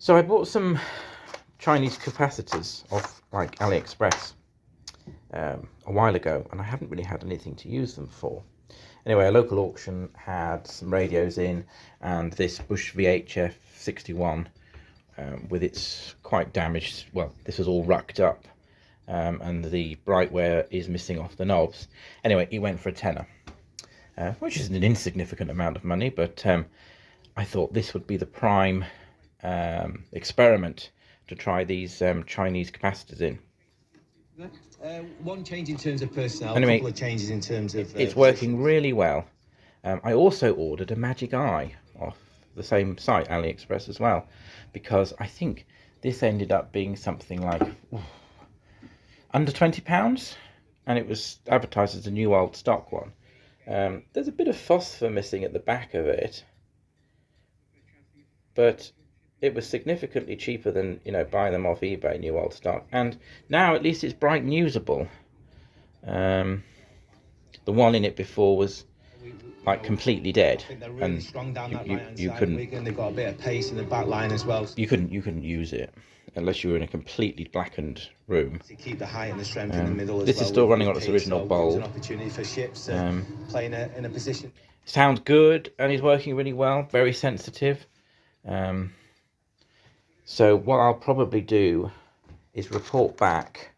So I bought some Chinese capacitors off like AliExpress a while ago, and I haven't really had anything to use them for. Anyway, a local auction had some radios in, and this Bush VHF 61 with its quite damaged, well, this was all rucked up, and the brightware is missing off the knobs. Anyway, it went for a tenner, which is an insignificant amount of money, but I thought this would be the prime experiment to try these Chinese capacitors in. One change in terms of personnel, anyway, a couple of changes in terms of it's working really well. I also ordered a Magic Eye off the same site, AliExpress, as well, because I think this ended up being something like under £20, and it was advertised as a new old stock one. There's a bit of phosphor missing at the back of it, but it was significantly cheaper than, you know, buying them off eBay, new old stock. And now at least it's bright and usable. The one in it before was like completely dead, and you couldn't. They've got a bit of pace in the back line as well. You couldn't use it unless you were in a completely blackened room. To keep the height and the strength in the middle. This is still running on its original bulb. An opportunity for ships playing in a position. Sounds good, and is working really well. Very sensitive. So what I'll probably do is report back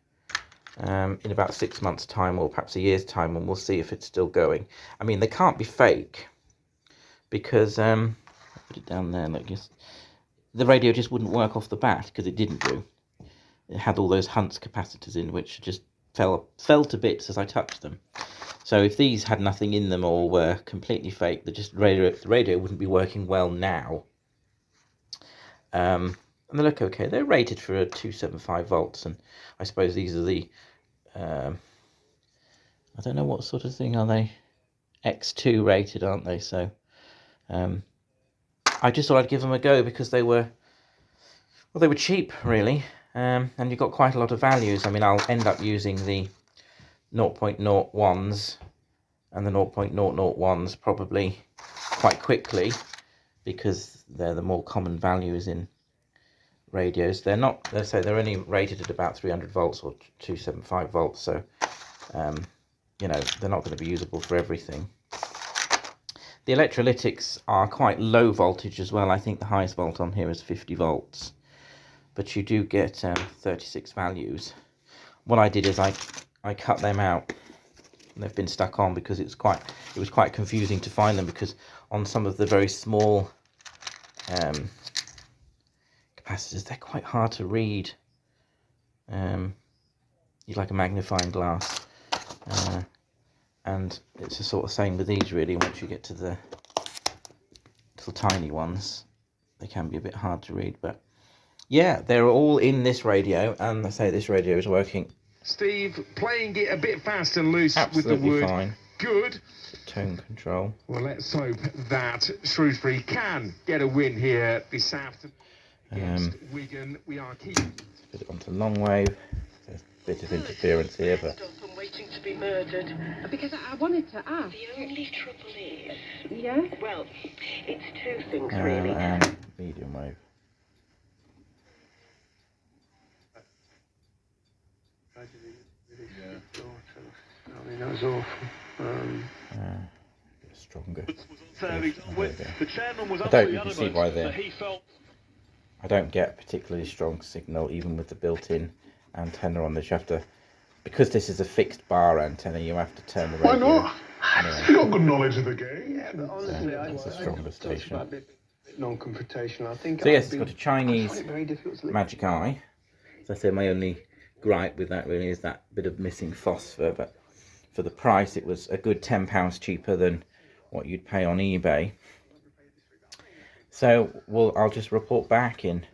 in about 6 months' time, or perhaps a year's time, and we'll see if it's still going. I mean, they can't be fake, because I'll put it down there. Look, the radio just wouldn't work off the bat, because it didn't do. It had all those Hunt's capacitors in, which just fell to bits as I touched them. So if these had nothing in them or were completely fake, the radio wouldn't be working well now. And they look okay. They're rated for 275 volts, and I suppose these are the I don't know what sort of thing are they, X2 rated, aren't they? So I just thought I'd give them a go, because they were cheap, really, and you got quite a lot of values. I mean, I'll end up using the 0.01s and the 0.001s probably quite quickly, because they're the more common values in radios. They're not, let's say, they're only rated at about 300 volts or 275 volts, so you know, they're not going to be usable for everything. The electrolytics are quite low voltage as well. I think the highest volt on here is 50 volts, but you do get 36 values. What I did is I cut them out. They've been stuck on because it was quite confusing to find them, because on some of the very small capacitors, they're quite hard to read. You'd like a magnifying glass, and it's the sort of same with these, really. Once you get to the little tiny ones, they can be a bit hard to read. But yeah, they're all in this radio, and I say this radio is working. Steve, playing it a bit fast and loose absolutely with the wood. Fine. Good. Tone control. Well, let's hope that Shrewsbury can get a win here this afternoon against Wigan. We are keeping. Put it onto long wave. There's a bit of interference here, but. I'm waiting to be murdered. Because I wanted to ask. The only trouble is. Yeah. Well, it's two things really. And medium wave. I mean, that was awful. Stronger. The chairman was I don't. You can see why they're. I don't get particularly strong signal even with the built-in antenna on this. You have to, because this is a fixed bar antenna, you have to turn the radio. Why not? Anyway. You've got good knowledge of the game. Yeah, but honestly, it's a stronger station. A bit non-confrontational. I think. So yes, it's got a Chinese Magic Eye. As I say, my only gripe with that really is that bit of missing phosphor, but for the price it was a good £10 cheaper than what you'd pay on eBay. So I'll just report back in,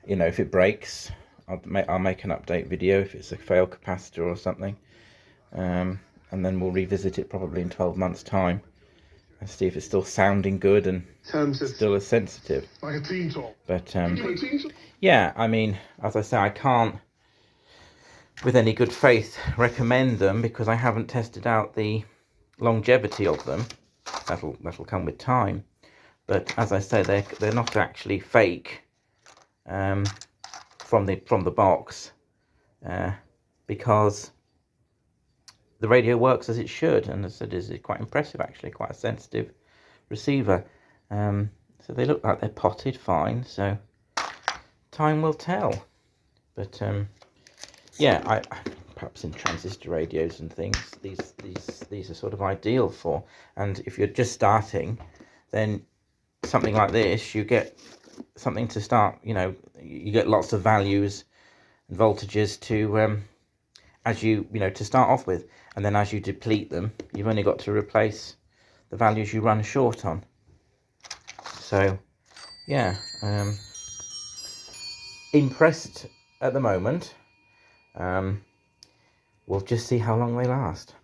you know, if it breaks, I'll make an update video if it's a failed capacitor or something, and then we'll revisit it probably in 12 months time and see if it's still sounding good and still as sensitive. Like a teen top. But yeah, I mean, as I say, I can't with any good faith recommend them, because I haven't tested out the longevity of them. That'll come with time. But as I say, they're not actually fake. from the box, because the radio works as it should, and as I said, is quite impressive actually, quite a sensitive receiver. So they look like they're potted fine, so time will tell. But yeah, perhaps in transistor radios and things, these are sort of ideal for. And if you're just starting, then something like this, you get something to start. You get lots of values and voltages to as you to start off with, and then as you deplete them, you've only got to replace the values you run short on. So yeah, impressed at the moment. We'll just see how long they last.